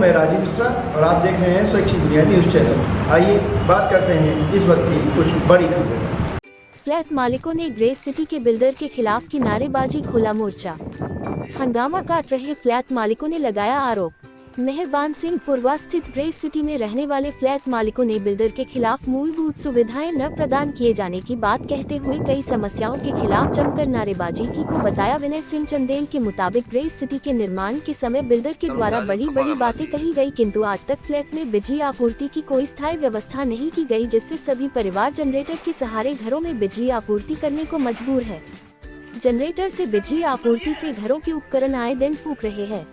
मैं राजीव मिश्रा और आप देख रहे हैं स्वच्छ दुनिया न्यूज़ चैनल। आइए बात करते हैं इस वक्त की कुछ बड़ी खबरें। फ्लैट मालिकों ने ग्रेस सिटी के बिल्डर के खिलाफ की नारेबाजी, खोला मोर्चा। हंगामा काट रहे फ्लैट मालिकों ने लगाया आरोप। मेहरबान सिंह पुरवा स्थित ग्रेस सिटी में रहने वाले फ्लैट मालिकों ने बिल्डर के खिलाफ मूलभूत सुविधाएं न प्रदान किए जाने की बात कहते हुए कई समस्याओं के खिलाफ जमकर नारेबाजी की को बताया। विनय सिंह चंदेल के मुताबिक ग्रेस सिटी के निर्माण के समय बिल्डर के द्वारा बड़ी बड़ी बातें कही गई, किंतु आज तक फ्लैट में बिजली आपूर्ति की कोई स्थायी व्यवस्था नहीं की गई, जिससे सभी परिवार जनरेटर के सहारे घरों में बिजली आपूर्ति करने को मजबूर है। जनरेटर से बिजली आपूर्ति से घरों के उपकरण आए दिन फूक रहे हैं।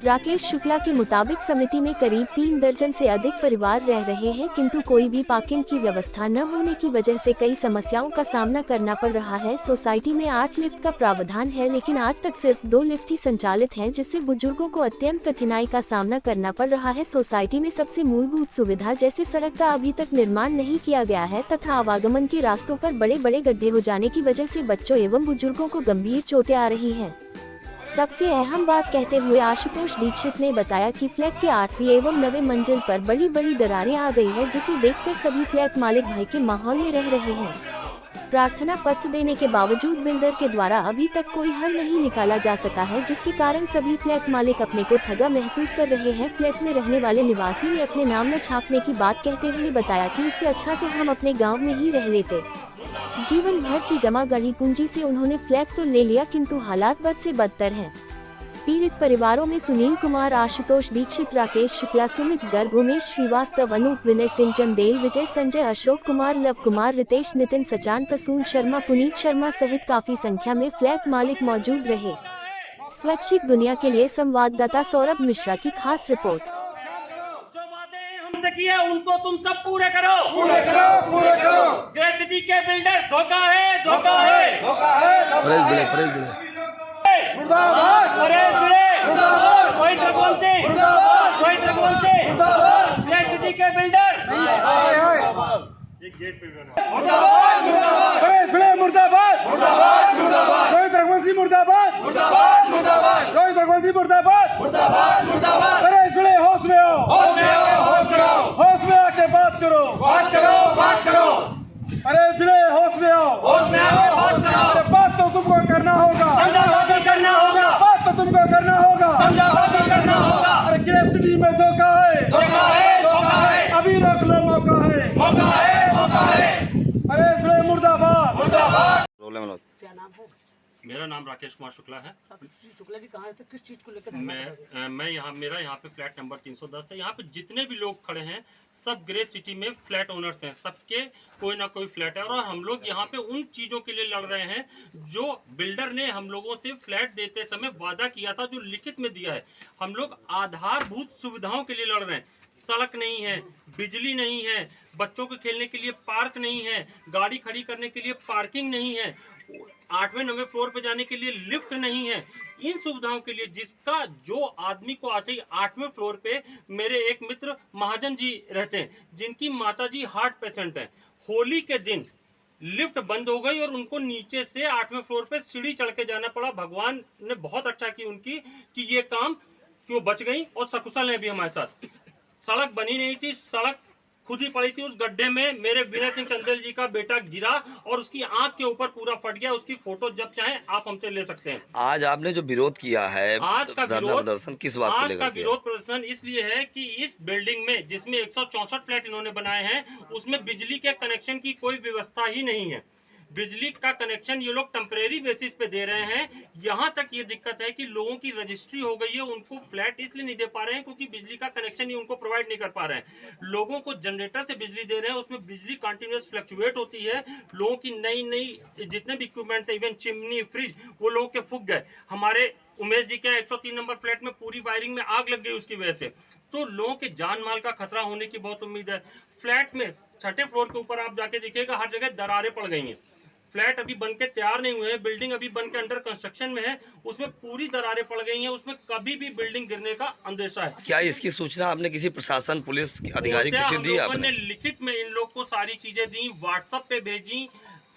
राकेश शुक्ला के मुताबिक समिति में करीब 3 दर्जन से अधिक परिवार रह रहे हैं, किंतु कोई भी पार्किंग की व्यवस्था न होने की वजह से कई समस्याओं का सामना करना पड़ रहा है। सोसाइटी में 8 लिफ्ट का प्रावधान है, लेकिन आज तक सिर्फ 2 लिफ्ट ही संचालित हैं, जिससे बुजुर्गों को अत्यंत कठिनाई का सामना करना पड़ रहा है। सोसाइटी में सबसे मूलभूत सुविधा जैसे सड़क का अभी तक निर्माण नहीं किया गया है तथा आवागमन के रास्तों पर बड़े बड़े गड्ढे हो जाने की वजह से बच्चों एवं बुजुर्गों को गंभीर चोटें आ रही हैं। सबसे अहम बात कहते हुए आशुतोष दीक्षित ने बताया कि फ्लैट के 8वीं एवं 9वें मंजिल पर बड़ी बड़ी दरारें आ गई है, जिसे देखकर सभी फ्लैट मालिक भय के माहौल में रह रहे हैं। प्रार्थना पत्र देने के बावजूद बिल्डर के द्वारा अभी तक कोई हल नहीं निकाला जा सका है, जिसके कारण सभी फ्लैट मालिक अपने को ठगा महसूस कर रहे हैं। फ्लैट में रहने वाले निवासी ने अपने नाम न छापने की बात कहते हुए बताया कि इससे अच्छा तो हम अपने गाँव में ही रह लेते। जीवन भर की जमा गढ़ी पूंजी से उन्होंने फ्लैट तो ले लिया, किंतु हालात बद से बदतर हैं। पीड़ित परिवारों में सुनील कुमार, आशुतोष दीक्षित, राकेश शुक्ला, सुमित गर्ग, उमेश श्रीवास्तव, अनूप, विनय सिंह चंदेल, विजय, संजय, अशोक कुमार, लव कुमार, रितेश, नितिन, सचान, प्रसून शर्मा, पुनीत शर्मा सहित काफी संख्या में फ्लैट मालिक मौजूद रहे। स्वच्छ दुनिया के लिए संवाददाता सौरभ मिश्रा की खास रिपोर्ट। किया उनको तुम सब पूरे करो, पूरे करो, पूरे करो। ग्रेस सिटी के बिल्डर्स धोखा है, धोखा है, धोखा है। मुर्दाबाद, परेश बिले, मुर्दाबाद, रोहित रघुवंश से, मुर्दाबाद, रोहित रघुवंश से, मुर्दाबाद। ग्रेस सिटी के बिल्डर मुर्दाबाद, मुर्दाबाद, परेश बिले मुर्दाबाद, मुर्दाबाद, मुर्दाबाद, रोहित रघुवंशी मुर्दाबाद, मुर्दाबाद, मुर्दाबाद, रोहित रघुवंशी मुर्दाबाद, मुर्दाबाद, मुर्दाबाद, परेश बिले होश में आओ, होश में आओ, होश में आओ, होश में आके बात करो, बात करो, बात करो। परेश बिले होश में आओ, होश में आओ, होश में आओ। अरे बात तो तुमको करना होगा, समझा होकर करना होगा, बात तो तुमको करना होगा, समझा होकर करना होगा। अरे ग्रेस सिटी में धोखा है, धोखा है, धोखा है, अभी रोक लो, मौका है, मौका है, मौका है। परेश बिले मुर्दाबाद, मुर्दाबाद। क्या नाम है? मेरा नाम राकेश कुमार शुक्ला है। श्री शुक्ला जी कहाँ थे, किस चीज को लेकर? मैं यहाँ मेरा यहाँ पे फ्लैट नंबर 310 है। यहाँ पे जितने भी लोग खड़े हैं सब ग्रेस सिटी में फ्लैट ओनर्स हैं, सबके कोई ना कोई फ्लैट है और हम लोग यहाँ पे उन चीज़ों के लिए लड़ रहे हैं जो बिल्डर ने हम लोगों से फ्लैट देते समय वादा किया था, जो लिखित में दिया है। हम लोग आधारभूत सुविधाओं के लिए लड़ रहे हैं। सड़क नहीं है, बिजली नहीं है, बच्चों के खेलने के लिए पार्क नहीं है, गाड़ी खड़ी करने के लिए पार्किंग नहीं है, 8वें 9वें फ्लोर पे जाने के लिए लिफ्ट नहीं है। इन सुविधाओं के लिए जिसका जो आदमी को आते ही 8वें फ्लोर पे मेरे एक मित्र महाजन जी रहते हैं, जिनकी माता जी हार्ट पेशेंट है। होली के दिन लिफ्ट बंद हो गई और उनको नीचे से 8वें फ्लोर पे सीढ़ी चढ़ के जाना पड़ा। भगवान ने बहुत अच्छा की उनकी कि ये काम कि वो बच गई और सकुशल है भी हमारे साथ। सड़क बनी नहीं थी, सड़क खुद ही पड़ी थी। उस गड्ढे में मेरे विनय सिंह चंदेल जी का बेटा गिरा और उसकी आंख के ऊपर पूरा फट गया। उसकी फोटो जब चाहें आप हमसे ले सकते हैं। आज आपने जो विरोध किया है, आज का विरोध प्रदर्शन किस बात को लेकर? आज का विरोध प्रदर्शन इसलिए है कि इस बिल्डिंग में जिसमें 164 फ्लैट इन्होंने बनाए हैं, उसमें बिजली के कनेक्शन की कोई व्यवस्था ही नहीं है। बिजली का कनेक्शन ये लोग टेम्परेरी बेसिस पे दे रहे हैं। यहाँ तक ये दिक्कत है कि लोगों की रजिस्ट्री हो गई है, उनको फ्लैट इसलिए नहीं दे पा रहे हैं क्योंकि बिजली का कनेक्शन ही उनको प्रोवाइड नहीं कर पा रहे हैं। लोगों को जनरेटर से बिजली दे रहे हैं, उसमें बिजली कंटिन्यूस फ्लक्चुएट होती है। लोगों की नई नई जितने भी इक्विपमेंट्स है, इवन चिमनी, फ्रिज, वो लोगों के फूक गए। हमारे उमेश जी के 103 नंबर फ्लैट में पूरी वायरिंग में आग लग गई उसकी वजह से। तो लोगों के जान माल का खतरा होने की बहुत उम्मीद है। फ्लैट में 6ठे फ्लोर के ऊपर आप जाके देखिएगा, हर जगह दरारें पड़ गई हैं। फ्लैट अभी बन के तैयार नहीं हुए हैं, बिल्डिंग अभी बन के अंडर कंस्ट्रक्शन में है, उसमें पूरी दरारें पड़ गई हैं, उसमें कभी भी बिल्डिंग गिरने का अंदेशा है। क्या इसकी सूचना आपने किसी प्रशासन, पुलिस अधिकारी किसी दी? आपने लिखित में इन लोग को सारी चीजें दी, व्हाट्सएप पे भेजी,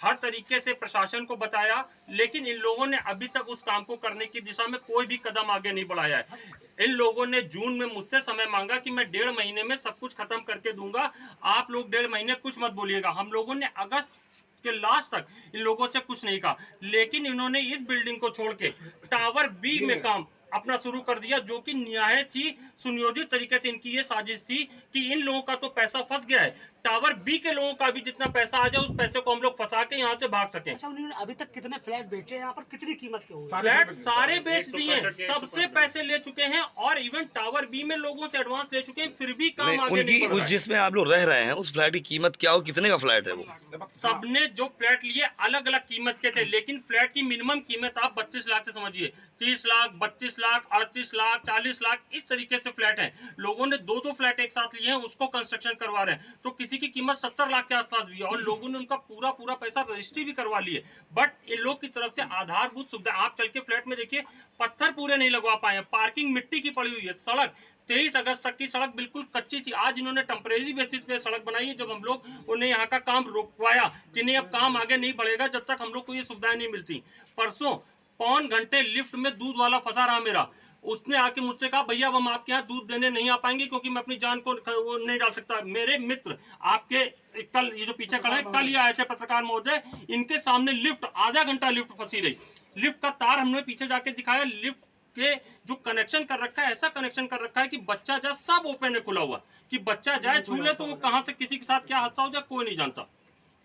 हर तरीके से प्रशासन को बताया, लेकिन इन लोगों ने अभी तक उस काम को करने की दिशा में कोई भी कदम आगे नहीं बढ़ाया है। इन लोगों ने जून में मुझसे समय मांगा कि मैं 1.5 महीने में सब कुछ खत्म करके दूंगा, आप लोग 1.5 महीने कुछ मत बोलिएगा। हम लोगों ने अगस्त के लास्ट तक इन लोगों से कुछ नहीं कहा, लेकिन इन्होंने इस बिल्डिंग को छोड़ के टावर बी में काम अपना शुरू कर दिया, जो कि नियायत ही सुनियोजित तरीके से इनकी ये साजिश थी कि इन लोगों का तो पैसा फंस गया है, टावर बी के लोगों का भी जितना पैसा आ जाए उस पैसे को हम लोग फंसा के यहाँ से भाग सकें। अच्छा, उन्होंने अभी तक कितने फ्लैट बेचे हैं यहाँ पर, कितनी कीमत के होंगे? फ्लैट सारे बेच दिए, सबसे पैसे ले चुके हैं और इवन टावर बी में लोगों से एडवांस ले चुके हैं, फिर भी काम नहीं, आगे नहीं बढ़ रहा है। जिसमें आप लोग रह रहे हैं उस फ्लैट की कीमत क्या हो, कितने का फ्लैट है वो? सबने जो फ्लैट लिए अलग अलग कीमत के थे, लेकिन फ्लैट की मिनिमम कीमत आप 25 लाख से समझिए, 30 लाख, 32 लाख, 38 लाख, 40 लाख, इस तरीके से फ्लैट हैं। लोगों ने दो फ्लैट एक साथ लिए हैं, उसको कंस्ट्रक्शन करवा रहे हैं, तो किसी की कीमत 70 लाख के आसपास भी है और लोगों ने उनका पूरा पैसा रजिस्ट्री भी करवा ली है। बट इन लोग की तरफ से आधारभूत सुविधा, आप चल के फ्लैट में देखिए, पत्थर पूरे नहीं लगवा पाए हैं, पार्किंग मिट्टी की पड़ी हुई है, सड़क 23 अगस्त तक की सड़क बिल्कुल कच्ची थी। आज इन्होंने टेम्परेरी बेसिस पे सड़क बनाई है, जब हम लोग उन्हें यहाँ का काम रोकवाया कि नहीं अब काम आगे नहीं बढ़ेगा जब तक हम लोग को ये सुविधाएं नहीं मिलती। परसों 5 घंटे लिफ्ट में दूध वाला फंसा रहा मेरा, उसने आके मुझसे कहा भैया हम आपके यहाँ दूध देने नहीं आ पाएंगे क्योंकि मैं अपनी जान को वो नहीं डाल सकता। मेरे मित्र आपके कल ये जो पीछे खड़ा है, कल ये आए थे पत्रकार महोदय, इनके सामने लिफ्ट आधा घंटा लिफ्ट फंसी रही। लिफ्ट का तार हमने पीछे जाके दिखाया, लिफ्ट के जो कनेक्शन कर रखा है, ऐसा कनेक्शन कर रखा है कि बच्चा जाए, सब ओपन है, खुला हुआ, कि बच्चा जाए छू ले तो वो कहाँ से किसी के साथ क्या हादसा हो जाए कोई नहीं जानता।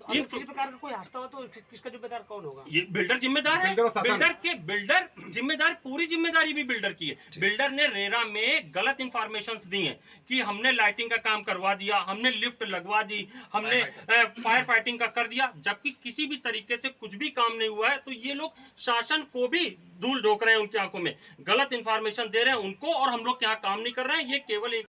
अगर किसी प्रकार का कोई हादसा हो तो किसका जिम्मेदार कौन होगा? ये बिल्डर जिम्मेदार है, बिल्डर जिम्मेदार, पूरी जिम्मेदारी भी बिल्डर की है। बिल्डर ने रेरा में गलत इंफॉर्मेशंस दी हैं कि हमने लाइटिंग का काम करवा दिया, हमने लिफ्ट लगवा दी, हमने फायर फाइटिंग का कर दिया, जबकि किसी भी तरीके से कुछ भी काम नहीं हुआ है। तो ये लोग शासन को भी धूल झोंक रहे हैं, उनकी आंखों में गलत इंफॉर्मेशन दे रहे हैं उनको, और हम लोग यहाँ काम नहीं कर रहे हैं। ये केवल